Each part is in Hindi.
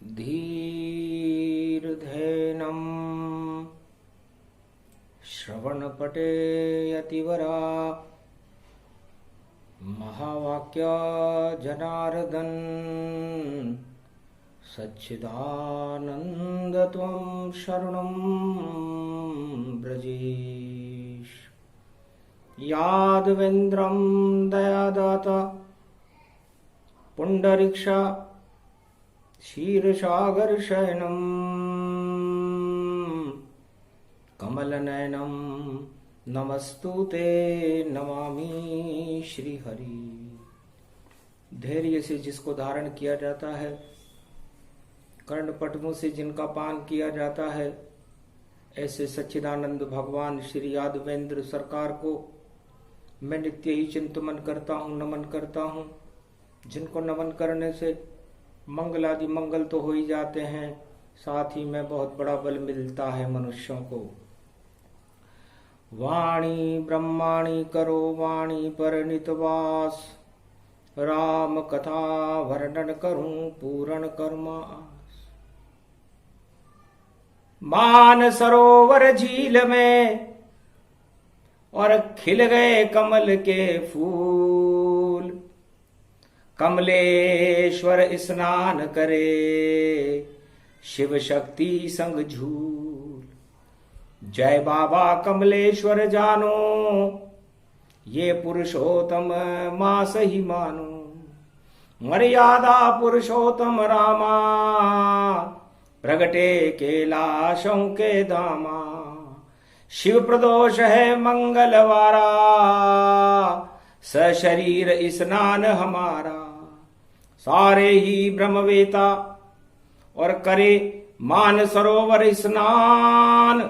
धीर्धेनम् श्रवणपटे यतिवरा महावाक्य जनार्दन सच्चिदानंद त्वं शरणं ब्रजेश। यादवेन्द्रं दयादाता पुंडरीक्षा क्षीरसागरशयनं कमलनयनं नमस्तुते नमामि श्रीहरि। धैर्य से जिसको धारण किया जाता है, कर्णपटमों से जिनका पान किया जाता है, ऐसे सच्चिदानंद भगवान श्री यादवेंद्र सरकार को मैं नित्य ही चिंतन करता हूँ, नमन करता हूँ। जिनको नमन करने से मंगल आदि मंगल तो हो ही जाते हैं, साथ ही में बहुत बड़ा बल मिलता है मनुष्यों को। वाणी ब्रह्माणी करो वाणी पर नितवास, राम कथा वर्णन करूं पूर्ण कर्मास। मान सरोवर झील में और खिल गए कमल के फूल, कमलेश्वर स्नान करे शिव शक्ति संग झूल। जय बाबा कमलेश्वर जानो, ये पुरुषोत्तम मास ही मानो। मर्यादा पुरुषोत्तम रामा, प्रगटे कैलाशों के दामा। शिव प्रदोष है मंगलवारा, सशरीर स्नान हमारा। सारे ही ब्रह्मवेता और करे मान सरोवर स्नान।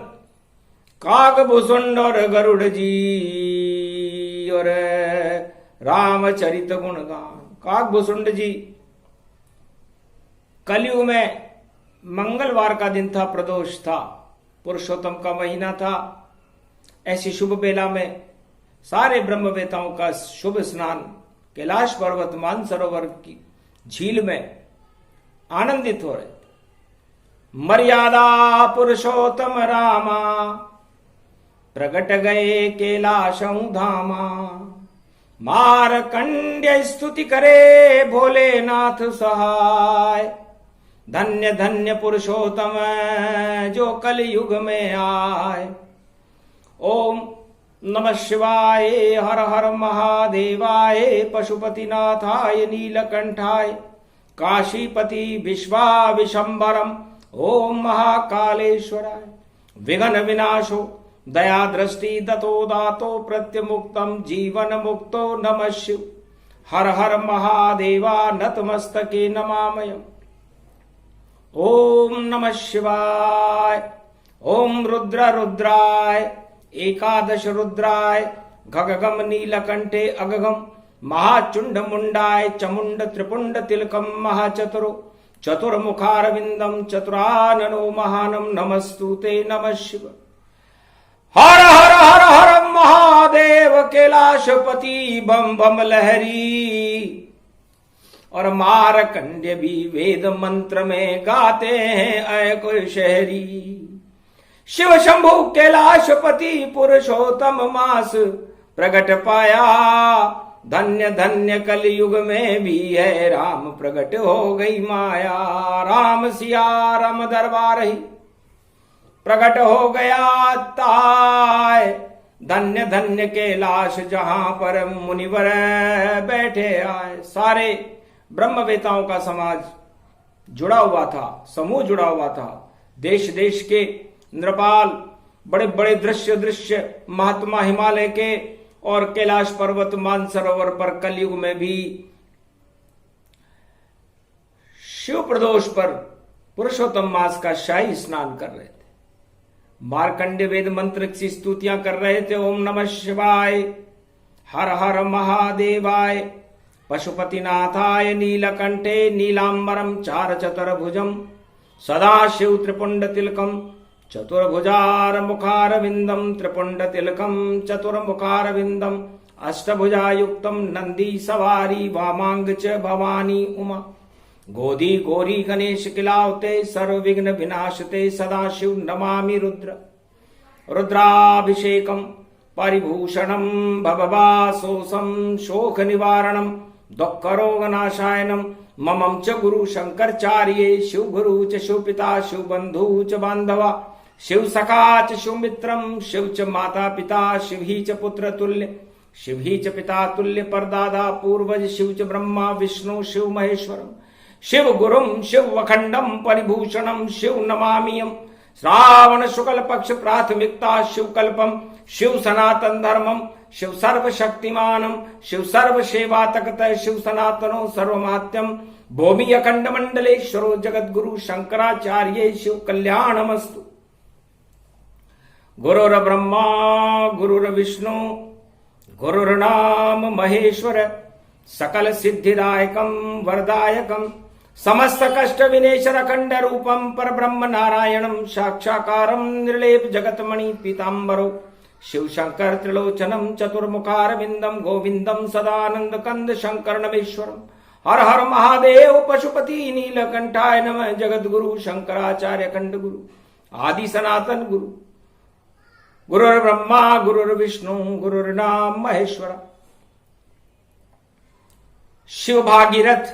कागभूषुंड और गरुड़ जी और रामचरित गुणगान। कागभूषुंड जी, कलयुग में मंगलवार का दिन था, प्रदोष था, पुरुषोत्तम का महीना था। ऐसी शुभ बेला में सारे ब्रह्मवेताओं का शुभ स्नान कैलाश पर्वत मानसरोवर की झील में आनंदित हो रहे थे। मर्यादा पुरुषोत्तम रामा, प्रगट गए कैलाशं धामा। मारकंड्य स्तुति करे भोलेनाथ सहाय। धन्य धन्य पुरुषोत्तम जो कल युग में आए। ओम नमः शिवाय, हर हर महादेवाय, पशुपतिनाथाय नीलकंठाय, काशीपति विश्वा विशंबरम। ओम महाकालेश्वराय, विघ्न विनाशो दया दृष्टि दतो दातो प्रत्यमुक्तम जीवन मुक्तो नमः शिव। हर हर महादेवा नतमस्तके नमामयम्। ओम नमः शिवाय। ओम रुद्र रुद्राय, एकादश रुद्राय, गगगम नीलकंठे अगगम, महाचुंड मुंडाय चमुंड त्रिपुंड तिलकम महाचतुरो, चतुर्मुखारविंदम चतुराननो महानम। नमस्तुते नमः शिव। हर हर हर हर महादेव कैलाशपति बम बम लहरी। और मारकंड्य भी वेद मंत्र में गाते हैं ऐ कोई शहरी। शिव शंभु कैलाशपति पुरुषोत्तम मास प्रगट पाया। धन्य धन्य कलयुग में भी है राम प्रगट हो गई माया। राम सिया राम दरबार ही प्रगट हो गया ताय। धन्य धन्य कैलाश जहां पर मुनिवर बैठे आए। सारे ब्रह्मवेताओं का समाज जुड़ा हुआ था, समूह जुड़ा हुआ था। देश देश के नृपाल, बड़े बड़े दृश्य महात्मा हिमालय के और कैलाश पर्वत मानसरोवर पर कलयुग में भी शिव प्रदोष पर पुरुषोत्तम मास का शाही स्नान कर रहे थे। मार्कंडेय वेद मंत्र की स्तुतियां कर रहे थे। ओम नमः शिवाय, हर हर महादेवाय, पशुपतिनाथाय नीलकंठे नीलांबरम चार चतुर्भुजम, सदाशिव त्रिपुंड तिलकम चतुर्भुजार मुखारविंदम। त्रिपुंड तिलकम चतुर्मुखारविंदम, अष्टभुजायुक्तम नंदी सवारी वामांग च भवानी उमा। गोदी गोरी गणेश किलावते सर्व विघ्न विनाशते सदाशिव नमामि रुद्र रुद्राभिषेकम परिभूषणम भवभासोसम शोक निवारणम दुःखरोगनाशायनम ममं च गुरु शंकरचार्ये शिव गुरु च शिव पिता शिव बंधु च बांधवा शिव सखा च शिव मित्रम शिव च माता पिता शिव ही च पुत्र तुल्य शिव ही च पिता तुल्य परदादा पूर्वज शिव च ब्रह्मा विष्णु शिव महेश्वरम शिव गुरुम शिव अखंडम परिभूषणम शिव नमामियम श्रावण शुक्ल पक्ष प्राथमिकता शिव कल्पम शिव सनातन धर्मम शिव सर्वशक्तिमानम शिव सर्व सेवा तकत शिव सनातनो सर्वमात्यम भूमि अखंड मंडलेश्वरो जगत गुरु शंकराचार्य शिव कल्याणमस्तु। गुरुर ब्रह्मा गुरुर विष्णु गुरुर्नाम महेश्वर सकल सिद्धिदायकम वरदायकम समस्त कष्ट विनेशर अखंड रूपम पर ब्रह्म नारायणम साक्षाकारम निर्लेप जगतमणि पीतांबरो शिव शंकर त्रिलोचनम चतुर्मुखार विंदम गोविंदम सदानंद कंद शंकर नमेश्वरम हर हर महादेव पशुपति नीलकंठाय नमः। जगत गुरु शंकराचार्य खंड गुरु आदि सनातन गुरु गुरुर् ब्रह्मा गुरुर्विष्णु गुरुर्नाम महेश्वर। शिव भागीरथ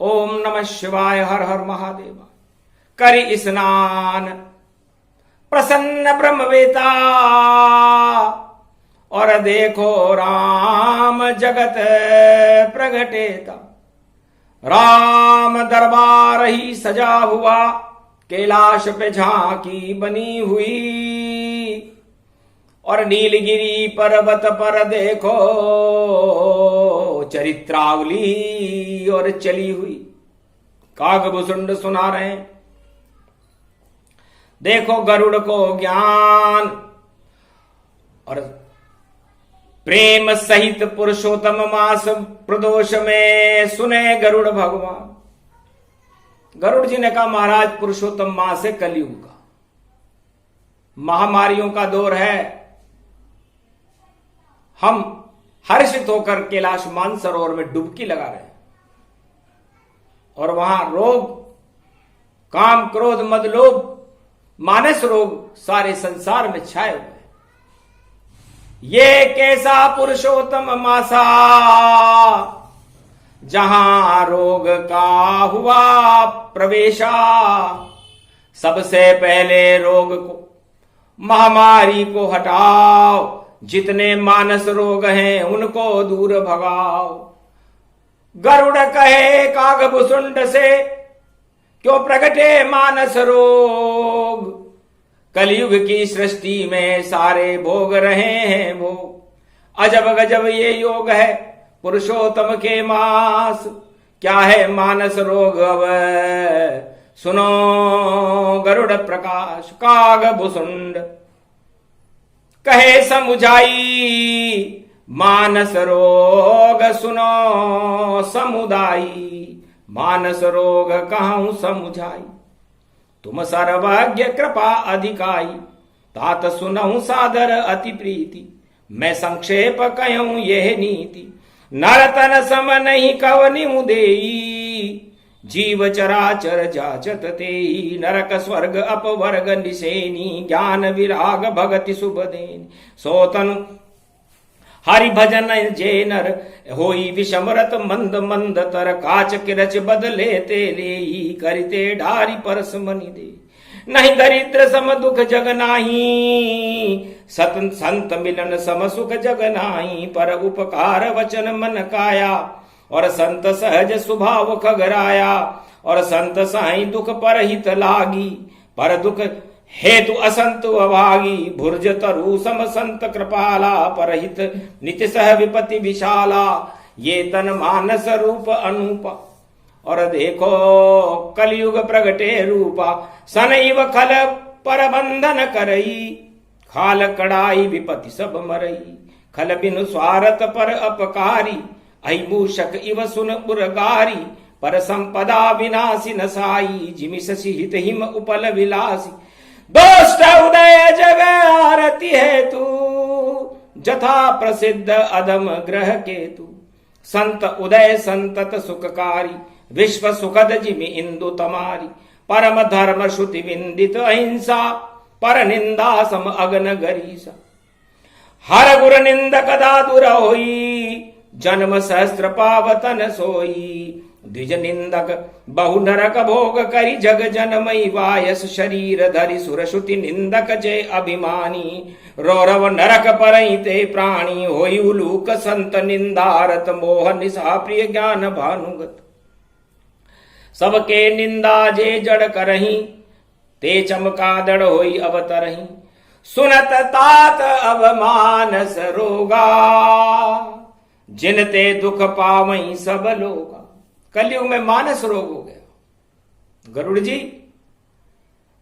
ओम नमः शिवाय हर हर महादेव। करि स्नान प्रसन्न ब्रह्मवेता और देखो राम जगत प्रगटेता। राम दरबार ही सजा हुआ कैलाश पे झांकी बनी हुई और नीलगिरी पर्वत पर देखो चरित्रावली और चली हुई। कागभूषुंड सुना रहे हैं देखो गरुड़ को ज्ञान और प्रेम सहित पुरुषोत्तम मास प्रदोष में सुने गरुड़ भगवान। गरुड़ जी ने कहा महाराज पुरुषोत्तम मास है कलयुग का, महामारियों का दौर है। हम हर्षित होकर कैलाश मानसरोवर में डुबकी लगा रहे हैं और वहां रोग काम क्रोध मद लोभ मानस रोग सारे संसार में छाए हुए। ये कैसा पुरुषोत्तम मासा जहां रोग का हुआ प्रवेशा। सबसे पहले रोग को महामारी को हटाओ, जितने मानस रोग हैं उनको दूर भगाओ। गरुड़ कहे कागभूषुंड से क्यों प्रगटे मानस रोग। कलयुग की सृष्टि में सारे भोग रहे हैं भोग। अजब गजब ये योग है पुरुषोत्तम के मास। क्या है मानस रोग अब सुनो गरुड़ प्रकाश। कागभूषुंड कहे समुझाई मानस रोग सुनो समुदायी। मानस रोग कहूं समुझाई तुम सर्वज्ञ कृपा अधिकाई। तात सुनहु सादर अति प्रीति मैं संक्षेप कहूं यह नीति। नरतन सम नहीं कवनि उदेई जीव चराचर जाचत तेई। नरक स्वर्ग अपवर्ग निसेनी ज्ञान विराग भगति शुभ देन। सोतनु हरि भजन जे नर होई विषमरत मंद मंद तर। काच किरच बदले ते लेई करते ढारी परस मनि दे। नहीं दरिद्र सम दुख जग नाही सत संत मिलन सम सुख जग नाही। पर उपकार वचन मन काया और संत सहज स्वभाव खगराया। और संत साई दुख पर हित लागी पर दुख हेतु असंत अभागी। भुर्ज तरु सम संत कृपाला पर हित नित्य सह विपति विशाला। ये तन मानस रूप अनूपा और देखो कलयुग प्रगटे रूपा। सनैव खल पर बंधन करई खाल कड़ाई विपति सब मरई। खल बिनु स्वार्थ पर अपकारी अहिमूषक इव सुन उरगारी। पर संपदा विनाशी नसाई जिमि शशि हित हिम उपल विलासी। दोष्ट उदय जग आरती है तू जथा प्रसिद्ध अधम ग्रह केतु। संत उदय संतत सुखकारी विश्व सुखद जिमि इंदु तमारी, परम धर्म श्रुति विंदित अहिंसा, पर निंदा सम अगन गरीसा। हर गुर निंदक दादुर होई, जन्म सहस्त्र पावतन सोई। द्विज निंदक बहु नरक भोग करी, जग जनमई वायस शरीर धरि। सुर श्रुति निंदक जय अभिमानी, रौरव नरक परई ते प्राणी। होई उलूक संत निंदारत, मोह निशा प्रिय ज्ञान भानुगत। सबके निंदा जे जड़ करही, ते चमकादड़ होई अवतरही। सुनत तात अब मानस रोगा, जिनते दुख पावई सब लोगा। कलयुग में मानस रोग हो गया। गरुड़ जी,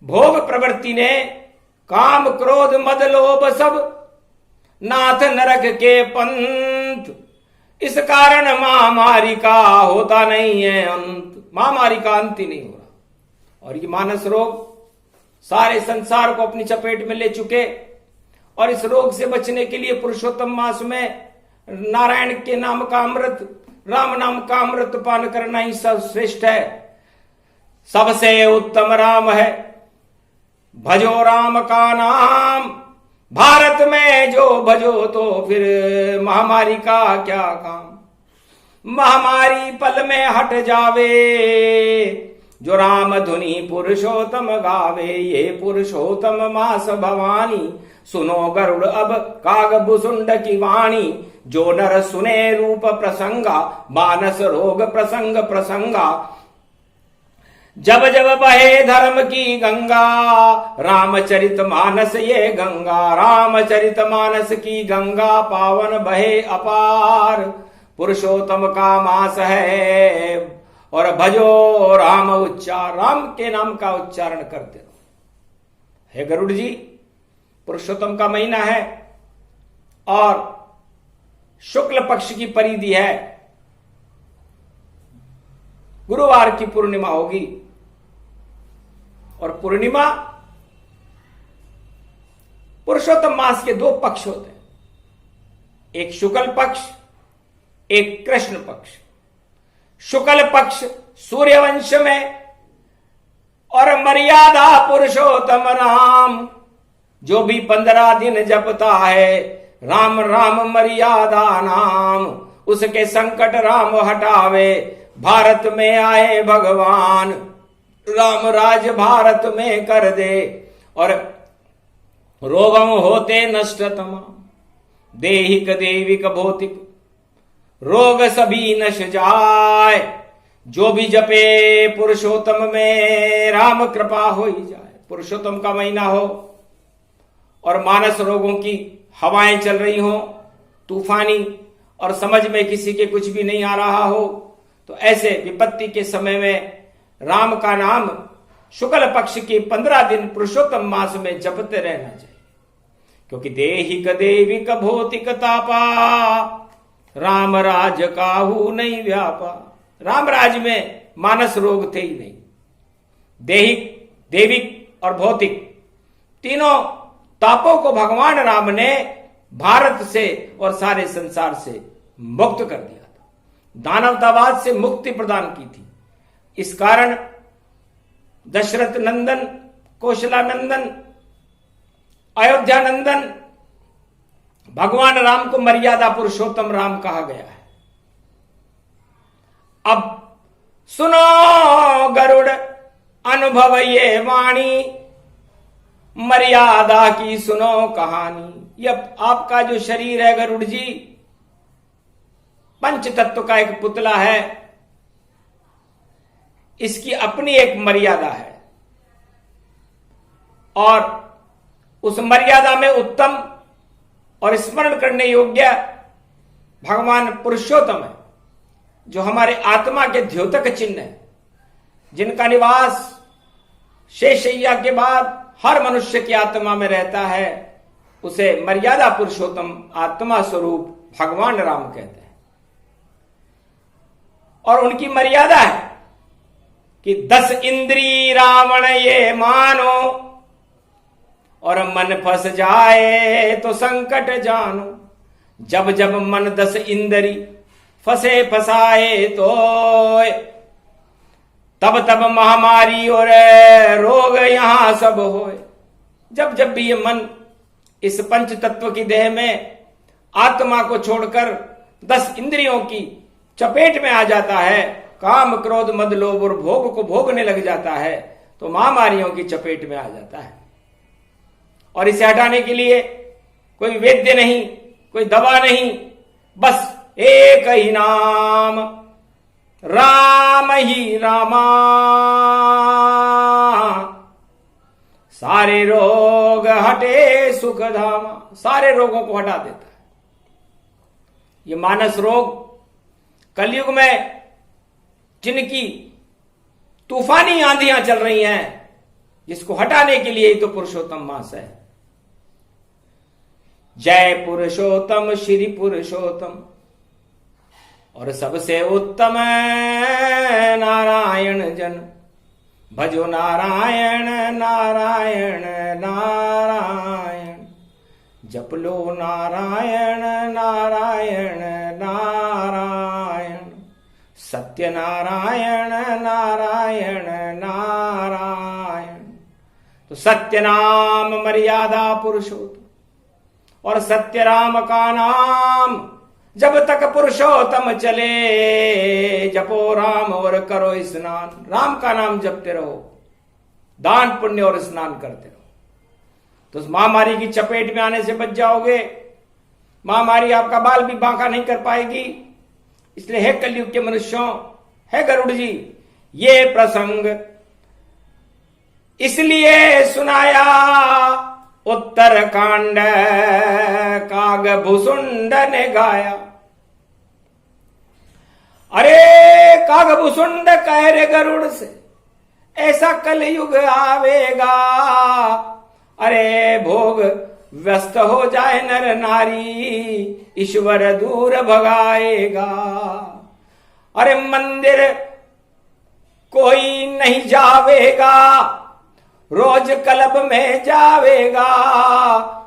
भोग प्रवृत्ति ने काम क्रोध मद लोभ सब, नाथ नरक के पंथ। इस कारण महामारी का होता नहीं है अंत, महामारी का अंत ही नहीं हो रहा। और ये मानस रोग सारे संसार को अपनी चपेट में ले चुके। और इस रोग से बचने के लिए पुरुषोत्तम मास में नारायण के नाम का अमृत, राम नाम का अमृत पान करना ही सब श्रेष्ठ है। सबसे उत्तम राम है, भजो राम का नाम। भारत में जो भजो तो फिर महामारी का क्या काम। महामारी पल में हट जावे, जो राम धुनी पुरुषोत्तम गावे। ये पुरुषोत्तम मास भवानी, सुनो गरुड़ अब काग भुसुंड की वाणी। जो नर सुने रूप प्रसंगा, मानस रोग प्रसंग प्रसंगा। जब जब बहे धर्म की गंगा, रामचरित मानस ये गंगा। रामचरित मानस की गंगा, पावन बहे अपार। पुरुषोत्तम का मास है, और भजो राम उच्चार, राम के नाम का उच्चारण करते रहो। हे गरुड़ जी, पुरुषोत्तम का महीना है और शुक्ल पक्ष की परिधि है। गुरुवार की पूर्णिमा होगी। और पूर्णिमा, पुरुषोत्तम मास के दो पक्ष होते हैं, एक शुक्ल पक्ष, एक कृष्ण पक्ष। शुक्ल पक्ष सूर्यवंश में, और मर्यादा पुरुषोत्तम राम। जो भी 15 दिन जपता है राम राम मर्यादा नाम, उसके संकट राम हटावे। भारत में आए भगवान, राम राज भारत में कर दे। और रोगम होते नष्ट तमाम, देहिक देविक भौतिक रोग सभी नश जाए। जो भी जपे पुरुषोत्तम में, राम कृपा हो ही जाए। पुरुषोत्तम का महीना हो और मानस रोगों की हवाएं चल रही हो तूफानी, और समझ में किसी के कुछ भी नहीं आ रहा हो, तो ऐसे विपत्ति के समय में राम का नाम शुक्ल पक्ष की 15 दिन पुरुषोत्तम मास में जपते रहना चाहिए। क्योंकि देहिक देविक भौतिक तापा, राम राज काहू नहीं व्यापा। राम राज में मानस रोग थे ही नहीं। देहिक, देविक और भौतिक तीनों तापों को भगवान राम ने भारत से और सारे संसार से मुक्त कर दिया था, दानवतावाद से मुक्ति प्रदान की थी। इस कारण दशरथ नंदन, कौशला नंदन, अयोध्या नंदन भगवान राम को मर्यादा पुरुषोत्तम राम कहा गया है। अब सुनो गरुड़ अनुभव ये वाणी, मर्यादा की सुनो कहानी। यह आपका जो शरीर है गरुड़ जी, पंच तत्व का एक पुतला है। इसकी अपनी एक मर्यादा है, और उस मर्यादा में उत्तम और स्मरण करने योग्य भगवान पुरुषोत्तम है, जो हमारे आत्मा के द्योतक चिन्ह है, जिनका निवास शेषैया के बाद हर मनुष्य की आत्मा में रहता है। उसे मर्यादा पुरुषोत्तम आत्मा स्वरूप भगवान राम कहते हैं। और उनकी मर्यादा है कि 10 इंद्री रावण ये मानो, और मन फंस जाए तो संकट जानो। जब जब मन 10 इंद्री फंसे फसाए तो तब तब महामारी और रोग यहां सब होए। जब जब भी ये मन इस पंच तत्व की देह में आत्मा को छोड़कर 10 इंद्रियों की चपेट में आ जाता है, काम क्रोध मद लोभ और भोग को भोगने लग जाता है, तो महामारियों की चपेट में आ जाता है। और इसे हटाने के लिए कोई वेद्य नहीं, कोई दवा नहीं, बस एक ही नाम, राम ही रामा। सारे रोग हटे सुख धामा, सारे रोगों को हटा देता है। ये मानस रोग कलयुग में जिनकी तूफानी आंधियां चल रही हैं, जिसको हटाने के लिए ही तो पुरुषोत्तम मास है। जय पुरुषोत्तम श्री पुरुषोत्तम, और सबसे उत्तम नारायण जन, भजो नारायण नारायण नारायण, जप लो नारायण नारायण नारायण, सत्य नारायण नारायण नारायण। तो सत्य नाम मर्यादा पुरुषोत्तम, और सत्य राम का नाम जब तक पुरुषोत्तम चले, जपो राम और करो स्नान। राम का नाम जपते रहो, दान पुण्य और स्नान करते रहो, तो उस महामारी की चपेट में आने से बच जाओगे। महामारी आपका बाल भी बांका नहीं कर पाएगी। इसलिए हे कलयुग के मनुष्यों, हे गरुड़ जी, ये प्रसंग इसलिए सुनाया उत्तरकांड कागभुसुंड ने गाया। अरे कागभुसुंड कह रे गरुड़ से, ऐसा कलयुग आवेगा, अरे भोग व्यस्त हो जाए नर नारी, ईश्वर दूर भगाएगा। अरे मंदिर कोई नहीं जावेगा, रोज क्लब में जावेगा,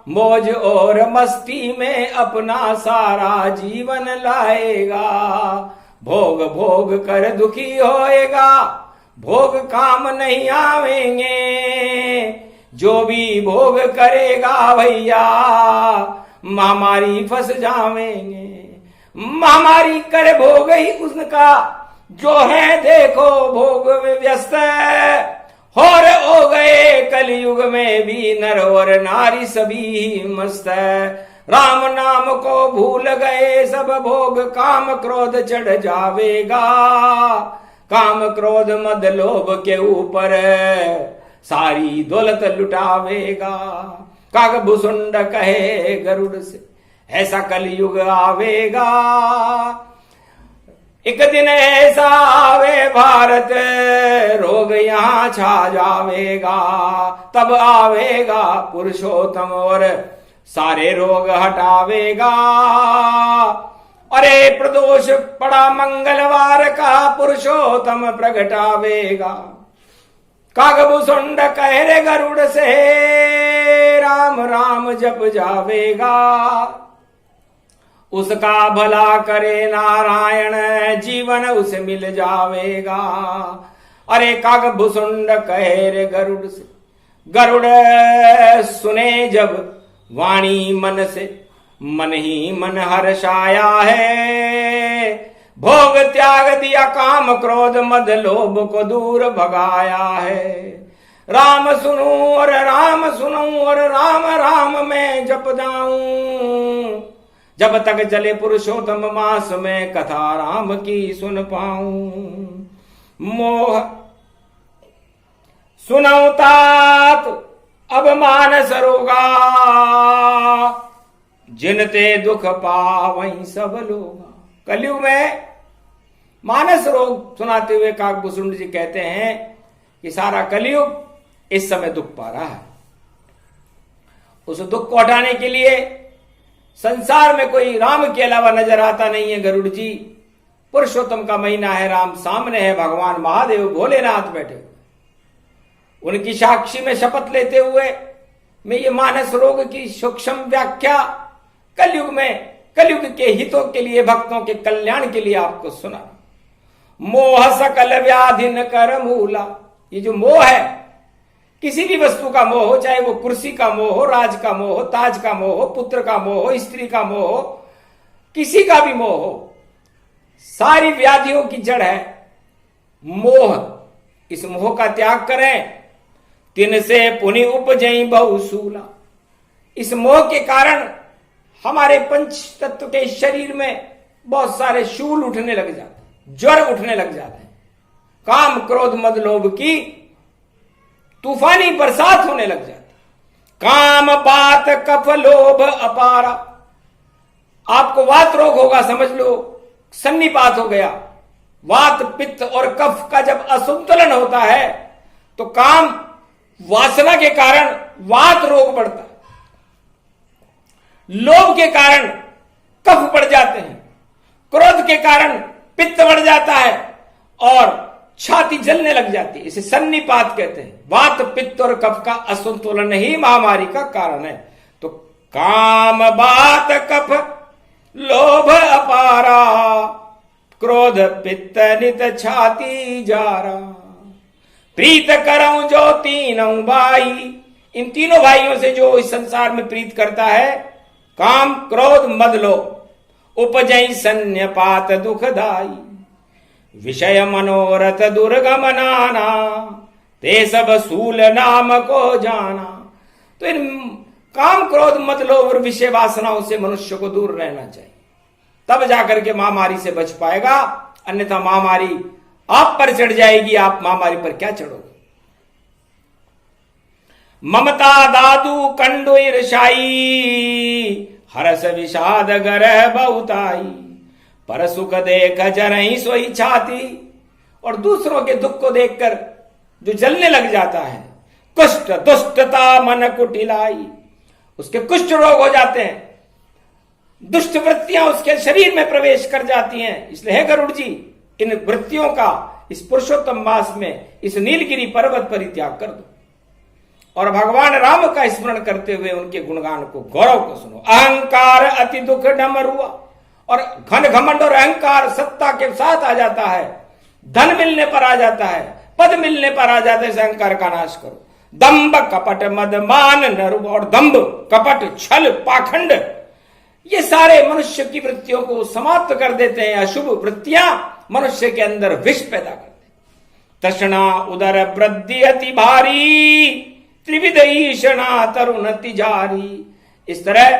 मौज और मस्ती में अपना सारा जीवन लाएगा। भोग भोग कर दुखी होएगा, भोग काम नहीं आवेंगे, जो भी भोग करेगा भैया महामारी फंस जावेंगे। महामारी करे भोग ही उसका जो है देखो भोग में व्यस्त, और हो गए कलयुग में भी नर और नारी सभी मस्त। राम नाम को भूल गए सब भोग, काम क्रोध चढ़ जावेगा, काम क्रोध मद लोभ के ऊपर सारी दौलत लुटावेगा। कागभुसुंड कहे गरुड़ से, ऐसा कलयुग आवेगा, एक दिन ऐसा आवे भारत, रोग यहां छा जावेगा, तब आवेगा पुरुषोत्तम और सारे रोग हटावेगा। अरे प्रदोष पड़ा मंगलवार का, पुरुषोत्तम प्रगटावेगा। कागभुसुंड कह रे गरुड़ से, राम राम जप जावेगा, उसका भला करे नारायण, जीवन उसे मिल जावेगा। अरे कागभुसुंड कहे रे गरुड़ से, गरुड़ सुने जब वाणी मन से, मन ही मन हर्षाया है, भोग त्याग दिया काम क्रोध मद लोभ को दूर भगाया है। राम सुनूं और राम सुनूं और राम राम में जप जाऊं, जब तक चले पुरुषोत्तम मास में कथा राम की सुन पाऊं। मोह सुनऊ तात अब मानस रोगा, जिनते दुख पावहीं सब लोगा। कलयुग में मानस रोग सुनाते हुए कागभुसुंड जी कहते हैं कि सारा कलयुग इस समय दुख पा रहा है। उस दुख को हटाने के लिए संसार में कोई राम के अलावा नजर आता नहीं है गरुड़ जी। पुरुषोत्तम का महीना है, राम सामने है, भगवान महादेव भोलेनाथ बैठे हुए, उनकी साक्षी में शपथ लेते हुए मैं ये मानस रोग की सूक्ष्म व्याख्या कलयुग में, कलयुग के हितों के लिए, भक्तों के कल्याण के लिए आपको सुना। मोह सकल व्याधि न कर मूला। ये जो मोह है, किसी भी वस्तु का मोह हो, चाहे वो कुर्सी का मोह हो, राज का मोह हो, ताज का मोह हो, पुत्र का मोह हो, स्त्री का मोह हो, किसी का भी मोह हो, सारी व्याधियों की जड़ है मोह। इस मोह का त्याग करें, तिनसे पुनि उपजई बहुसूला। इस मोह के कारण हमारे पंच तत्व के शरीर में बहुत सारे शूल उठने लग जाते हैं, ज्वर उठने लग जाते हैं, काम क्रोध मद लोभ की तूफानी बरसात होने लग जाती। काम बात कफ लोभ अपारा। आपको वात रोग होगा, समझ लो सन्निपात हो गया। वात पित्त और कफ का जब असंतुलन होता है तो काम वासना के कारण वात रोग बढ़ता है, लोभ के कारण कफ बढ़ जाते हैं, क्रोध के कारण पित्त बढ़ जाता है और छाती जलने लग जाती है। इसे सन्निपात कहते हैं। वात पित्त और कफ का असंतुलन ही महामारी का कारण है। तो काम बात कफ लोभ अपारा, क्रोध पित्त नित छाती जारा, प्रीत करऊं जो तीनों भाई। इन तीनों भाइयों से जो इस संसार में प्रीत करता है, काम क्रोध मद लोभ, उपजई सन्निपात दुखदाई, विषय मनोरथ दुर्गम नाना, ते सब सूल नाम को जाना। तो इन काम क्रोध मद लोभ और विषय वासनाओं से मनुष्य को दूर रहना चाहिए, तब जाकर के महामारी से बच पाएगा। अन्यथा महामारी आप पर चढ़ जाएगी, आप महामारी पर क्या चढ़ोगे। ममता दादू कंडो ईर्षाई, हरस विषाद गरह बहुताई, पर सुख देख जरही सोई छाती। और दूसरों के दुख को देखकर जो जलने लग जाता है, कुष्ठ दुष्टता मन कुटिलाई, उसके कुष्ठ रोग हो जाते हैं, दुष्ट वृत्तियां उसके शरीर में प्रवेश कर जाती हैं। इसलिए हे गरुड़ जी, इन वृत्तियों का इस पुरुषोत्तम मास में इस नीलगिरी पर्वत पर ही त्याग कर दो और भगवान राम का स्मरण करते हुए उनके गुणगान को, गौरव को सुनो। अहंकार अति दुख डमरुआ, और घन घमंड और अहंकार सत्ता के साथ आ जाता है, धन मिलने पर आ जाता है, पद मिलने पर आ जाते हैं। अहंकार का नाश करो। दंभ कपट मद मान नरु, और दंभ कपट छल पाखंड, ये सारे मनुष्य की वृत्तियों को समाप्त कर देते हैं। अशुभ वृत्तियां मनुष्य के अंदर विष पैदा करते हैं। तृष्णा उदर वृद्धि अति भारी, त्रिविध ईषणा तरुण तिजारी। इस तरह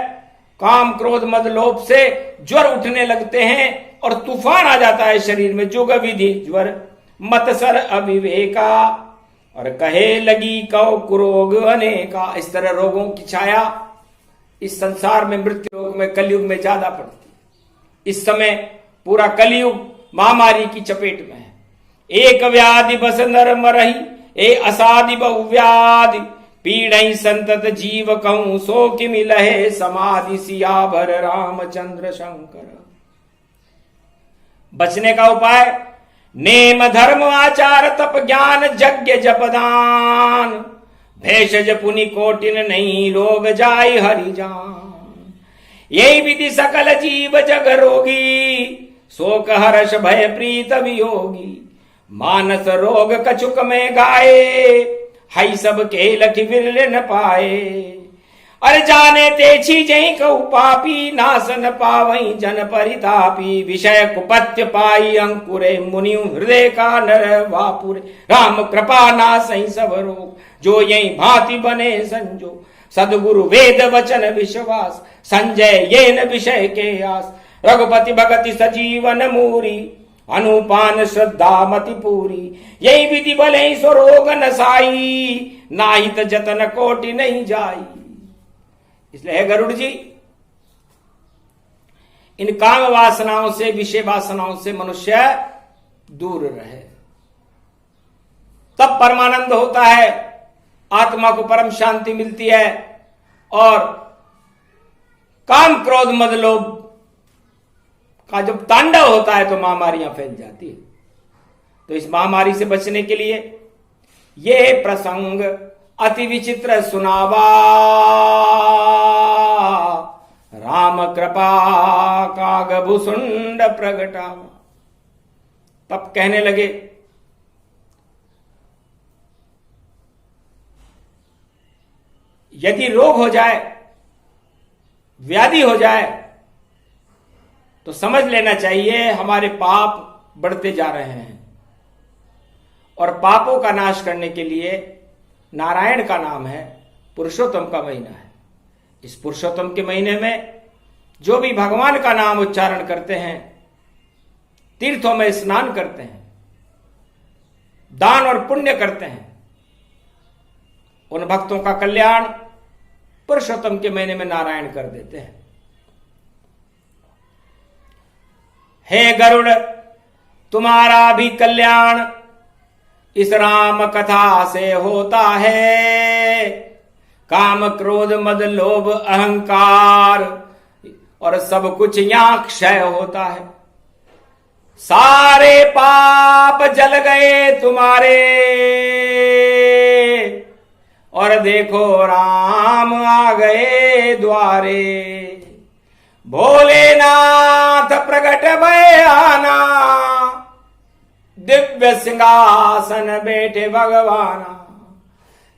काम क्रोध मद लोभ से ज्वर उठने लगते हैं और तूफान आ जाता है शरीर में। जुग विधि ज्वर मतसर अविवेका, और कहे लगी कौ कुरोग अनेका। इस तरह रोगों की छाया इस संसार में, मृत्यु रोग में, कलयुग में ज्यादा पड़ती है। इस समय पूरा कलयुग महामारी की चपेट में है। एक व्याधि बस नर मरही, ए असाधि बहुव्याधि, पीड़ई संतत जीव कहूं, सो कि मिलहे समाधि, सियावर रामचंद्र शंकर। बचने का उपाय, नेम धर्म आचार तप ज्ञान यज्ञ जपदान, भेषज पुनि कोटिन नहीं, रोग जाय हरि जान। यही विधि सकल जीव जग रोगी, शोक हर्ष भय प्रीत वियोगी। मानस रोग कछुक में गाये, हई सब के लखि विरले न पाए। अरे जाने ते छीजहि कहु पापी, नास न पावई जन परितापी। विषय कुपत्य पाई अंकुरे, मुनि हृदय का नर वापुरे। राम कृपा नासई सब रोग, जो यही भांति बने संजो। सदगुरु वेद वचन विश्वास, संजय ये न विषय के आस। रघुपति भगति सजीवन मूरी, अनुपान श्रद्धा मति पूरी। यही विधि भले स्वरोग नसाई, नाहित जतन कोटि नहीं जाई। इसलिए है गरुड़ जी, इन काम वासनाओं से, विषय वासनाओं से मनुष्य दूर रहे, तब परमानंद होता है, आत्मा को परम शांति मिलती है और काम क्रोध मद लोभ का जब तांडव होता है तो महामारियां फैल जाती है। तो इस महामारी से बचने के लिए ये प्रसंग अति विचित्र सुनावा, राम कृपा काग भुसुंड प्रगटावा। तब कहने लगे, यदि रोग हो जाए, व्याधि हो जाए, तो समझ लेना चाहिए हमारे पाप बढ़ते जा रहे हैं। और पापों का नाश करने के लिए नारायण का नाम है, पुरुषोत्तम का महीना है। इस पुरुषोत्तम के महीने में जो भी भगवान का नाम उच्चारण करते हैं, तीर्थों में स्नान करते हैं, दान और पुण्य करते हैं, उन भक्तों का कल्याण पुरुषोत्तम के महीने में नारायण कर देते हैं। हे गरुड़, तुम्हारा भी कल्याण इस राम कथा से होता है। काम क्रोध मद लोभ अहंकार और सब कुछ यहां क्षय होता है। सारे पाप जल गए तुम्हारे, और देखो राम आ गए द्वारे। भोलेनाथ प्रकट भय आना, दिव्य सिंहासन बैठे भगवाना।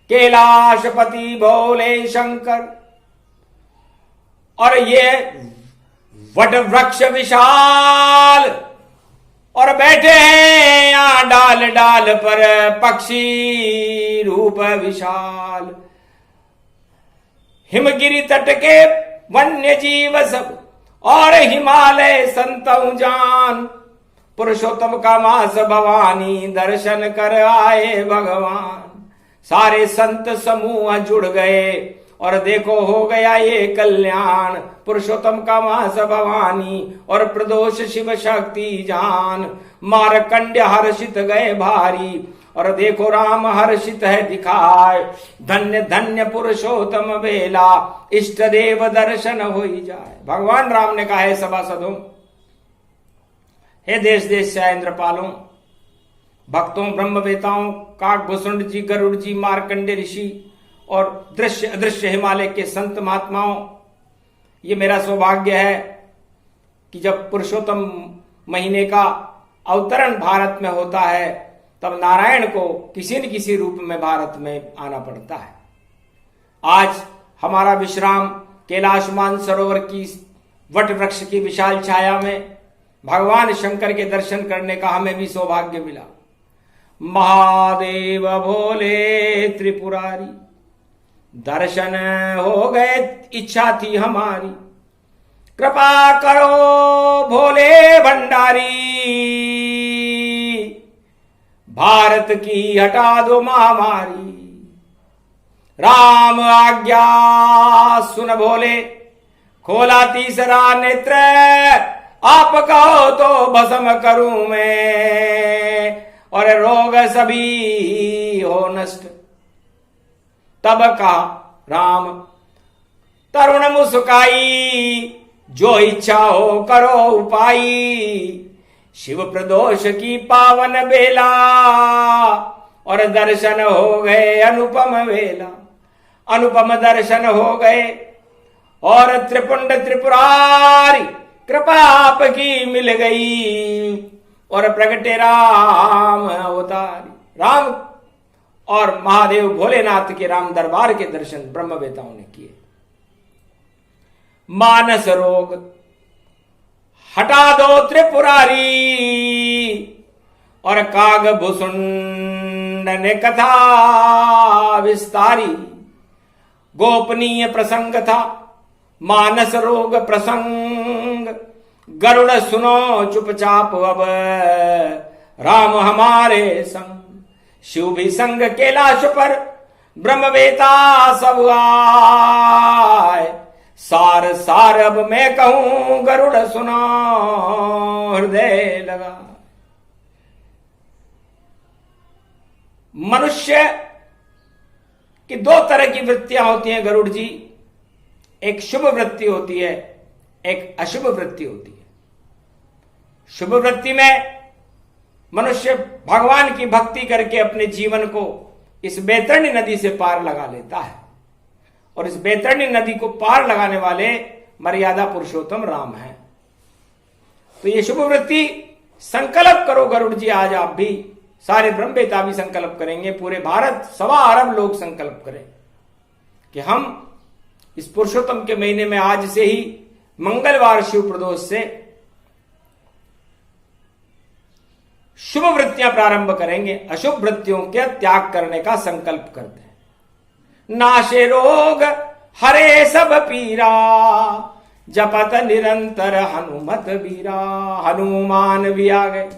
कैलाशपति भोले शंकर, और ये वट वृक्ष विशाल, और बैठे हैं यहां डाल डाल पर पक्षी रूप विशाल। हिमगिरी तट के वन्य जीव सब, और हिमालय संतों जान। पुरुषोत्तम का मास भवानी, दर्शन कर आए भगवान। सारे संत समूह जुड़ गए, और देखो हो गया ये कल्याण। पुरुषोत्तम का मास भवानी, और प्रदोष शिव शक्ति जान। मारकंड्य हर्षित गए भारी, और देखो राम हर्षित है दिखाए। धन्य धन्य पुरुषोत्तम बेला, इष्ट देव दर्शन हो ही जाए। भगवान राम ने कहा है सभासदों, हे देश देश से इंद्रपालों, भक्तों, ब्रह्मवेताओं, काकभूषुंड जी, गरुड़ जी, मार्कंडे ऋषि, और दृश्य अदृश्य हिमालय के संत महात्माओं, ये मेरा सौभाग्य है कि जब पुरुषोत्तम महीने का अवतरण भारत में होता है, तब नारायण को किसी न किसी रूप में भारत में आना पड़ता है। आज हमारा विश्राम कैलाश मानसरोवर की वट वृक्ष की विशाल छाया में भगवान शंकर के दर्शन करने का हमें भी सौभाग्य मिला। महादेव भोले त्रिपुरारी, दर्शन हो गए इच्छा थी हमारी। कृपा करो भोले भंडारी, भारत की हटा दो महामारी। राम आज्ञा सुन भोले, खोला तीसरा नेत्र। आप कहो तो भस्म करूं मैं, और रोग सभी हो नष्ट। तब कहा राम तरुण मुस्काई, जो इच्छा हो करो उपाई। शिव प्रदोष की पावन बेला, और दर्शन हो गए अनुपम वेला। अनुपम दर्शन हो गए, और त्रिपुंड त्रिपुरारी कृपा आपकी मिल गई। और प्रगटे राम अवतारी। राम और महादेव भोलेनाथ के राम दरबार के दर्शन ब्रह्मवेताओं ने किए। मानस रोग हटा दो त्रिपुरारी, और काकभूषुंड ने कथा विस्तारी। गोपनीय प्रसंग था मानस रोग प्रसंग, गरुड़ सुनो चुपचाप अब राम हमारे संग। शिव भी संग कैलाश पर ब्रह्मवेता सब आए। सार सार अब मैं कहूं गरुड़ सुनो हृदय लगा। मनुष्य की दो तरह की वृत्तियां होती हैं गरुड़ जी। एक शुभ वृत्ति होती है, एक अशुभ वृत्ति होती है। शुभ वृत्ति में मनुष्य भगवान की भक्ति करके अपने जीवन को इस बैतरणी नदी से पार लगा लेता है, और इस बैतरणी नदी को पार लगाने वाले मर्यादा पुरुषोत्तम राम हैं। तो ये शुभ वृत्ति संकल्प करो गरुड़ जी, आज आप भी, सारे ब्रह्मवेता भी संकल्प करेंगे, पूरे भारत 1.25 अरब लोग संकल्प करें कि हम इस पुरुषोत्तम के महीने में आज से ही मंगलवार शिव प्रदोष से शुभ वृत्तियां प्रारंभ करेंगे, अशुभ वृत्तियों के त्याग करने का संकल्प करते हैं। नाशे रोग हरे सब पीरा, जपत निरंतर हनुमत वीरा। हनुमान भी आ गए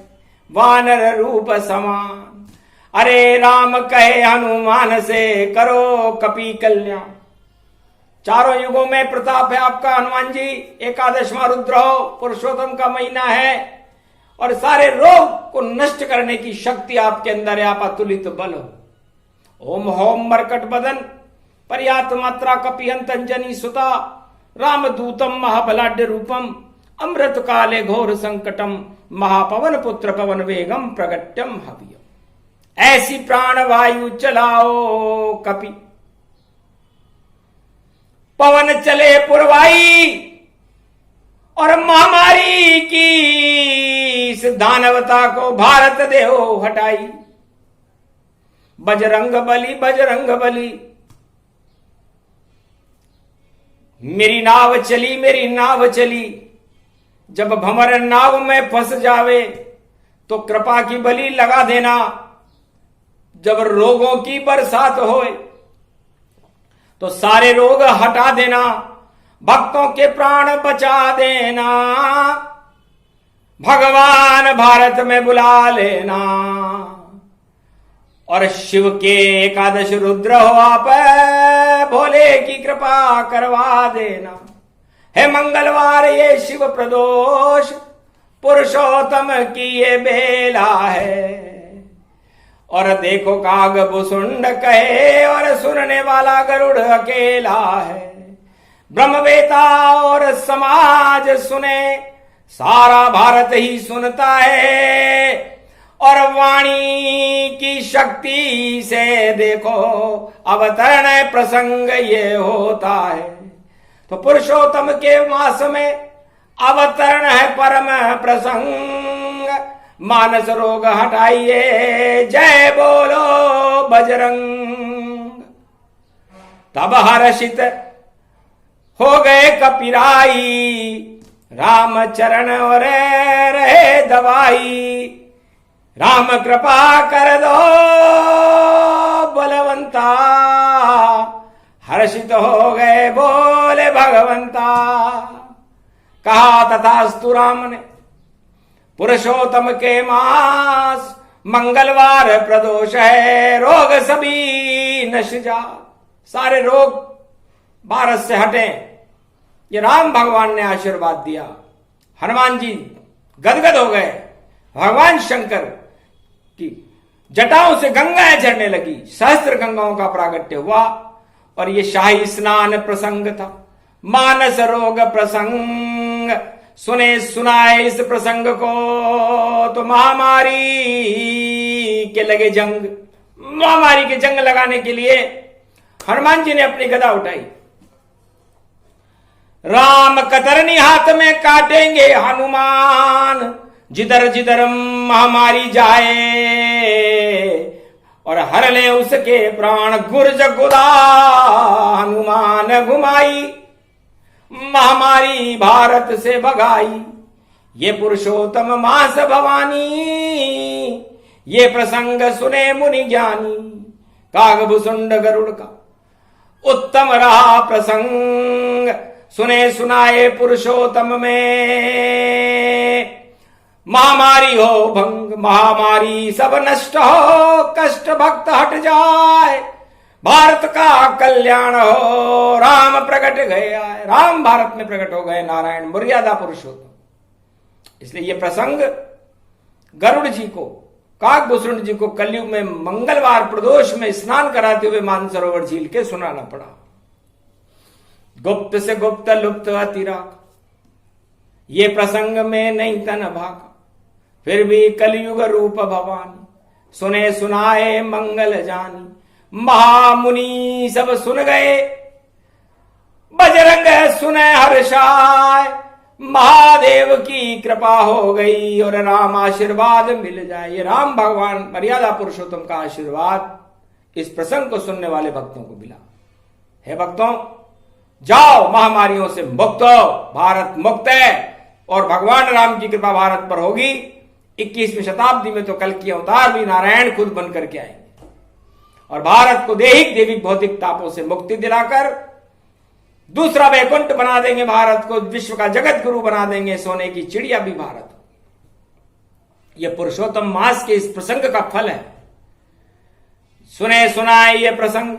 वानर रूप समान, अरे राम कहे हनुमान से करो कपि कल्याण। चारों युगों में प्रताप है आपका हनुमान जी। एकादशवां रुद्र हो, पुरुषोत्तम का महीना है और सारे रोग को नष्ट करने की शक्ति आपके अंदर है, आप अतुलित बल हो। ओम होम मरकट बदन पर्यात मात्रा कपिहंत अंजनी सुता, रामदूतम महाबलाढ्य रूपम, अमृत काले घोर संकटम, महापवन पुत्र पवन वेगम प्रगट्यम हवियम। ऐसी प्राण वायु चलाओ कपि, पवन चले पुरवाई, और महामारी की इस दानवता को भारत देहो हटाई। बजरंग बली बजरंग बली, मेरी नाव चली मेरी नाव चली। जब भंवर नाव में फंस जावे तो कृपा की बलि लगा देना। जब रोगों की बरसात होए तो सारे रोग हटा देना, भक्तों के प्राण बचा देना। भगवान भारत में बुला लेना, और शिव के एकादश रुद्र हो आप, भोले की कृपा करवा देना। है मंगलवार ये शिव प्रदोष, पुरुषोत्तम की ये बेला है। और देखो काग भुसुंड कहे, और सुनने वाला गरुड़ अकेला है। ब्रह्मवेता और समाज सुने, सारा भारत ही सुनता है। और वाणी की शक्ति से देखो अवतरण प्रसंग ये होता है। तो पुरुषोत्तम के मास में अवतरण है परम प्रसंग। मानस रोग हटाइए, जय बोलो बजरंग। तब हर्षित हो गए कपिराई, राम चरण और रहे दवाई। राम कृपा कर दो बलवंता, हर्षित हो गए बोले भगवंता। कहा तथास्तु राम ने, पुरुषोत्तम के मास मंगलवार प्रदोष है। रोग सभी नश जा, सारे रोग भारत से हटे। ये राम भगवान ने आशीर्वाद दिया। हनुमान जी गदगद हो गए। भगवान शंकर की जटाओं से गंगाएं झरने लगी, सहस्त्र गंगाओं का प्रागट्य हुआ। और ये शाही स्नान प्रसंग था, मानस रोग प्रसंग। सुने सुनाए इस प्रसंग को तो महामारी के लगे जंग। महामारी के जंग लगाने के लिए हनुमान जी ने अपनी गदा उठाई। राम कतरनी हाथ में काटेंगे हनुमान, जिधर जिधर महामारी जाए। और हर ले उसके प्राण गुर्ज गुदा, हनुमान घुमाई। महामारी भारत से भगाई, ये पुरुषोत्तम मास भवानी। ये प्रसंग सुने मुनि ज्ञानी, कागभुसुंड गरुड़ का उत्तम रहा प्रसंग। सुने सुनाए पुरुषोत्तम में, महामारी हो भंग, महामारी सब नष्ट हो। कष्ट भक्त हट जाए, भारत का कल्याण हो। राम प्रकट गया, राम भारत में प्रकट हो गए, नारायण मर्यादा पुरुषोत्तम। इसलिए ये प्रसंग गरुड़ जी को, काकभूषण जी को कलयुग में मंगलवार प्रदोष में स्नान कराते हुए मानसरोवर झील के सुनाना पड़ा। गुप्त से गुप्त लुप्त अतिराग, ये प्रसंग में नहीं तन भागा। फिर भी कलयुग रूप भवानी, सुने सुनाए मंगल जानी। महामुनि सब सुन गए, बजरंग सुने हर्षाय। महादेव की कृपा हो गई और राम आशीर्वाद मिल जाए। ये राम भगवान मर्यादा पुरुषोत्तम का आशीर्वाद इस प्रसंग को सुनने वाले भक्तों को मिला। हे भक्तों, जाओ, महामारियों से मुक्त हो, भारत मुक्त है और भगवान राम की कृपा भारत पर होगी। 21वीं शताब्दी में तो कल की अवतार भी नारायण खुद बन करके आएंगे और भारत को दैहिक देविक भौतिक तापों से मुक्ति दिलाकर दूसरा वैकुंठ बना देंगे। भारत को विश्व का जगत गुरु बना देंगे। सोने की चिड़िया भी भारत हो। यह पुरुषोत्तम मास के इस प्रसंग का फल है। सुने सुनाए ये प्रसंग,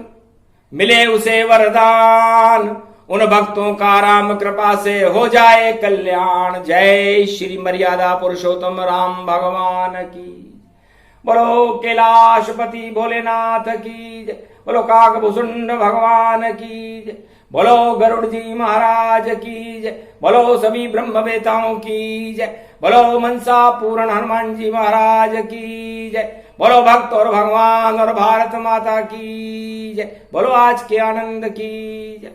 मिले उसे वरदान, उन भक्तों का राम कृपा से हो जाए कल्याण। जय श्री मर्यादा पुरुषोत्तम राम भगवान की। बोलो कैलाशपति भोलेनाथ की जय। बोलो काकभुसुंड भगवान की जय। बोलो गरुड़ जी महाराज की जय। बोलो सभी ब्रह्मवेताओं की जय। बोलो मनसा पूर्ण हनुमान जी महाराज की जय। बोलो भक्त और भगवान और भारत माता की जय। बोलो आज के आनंद की जय।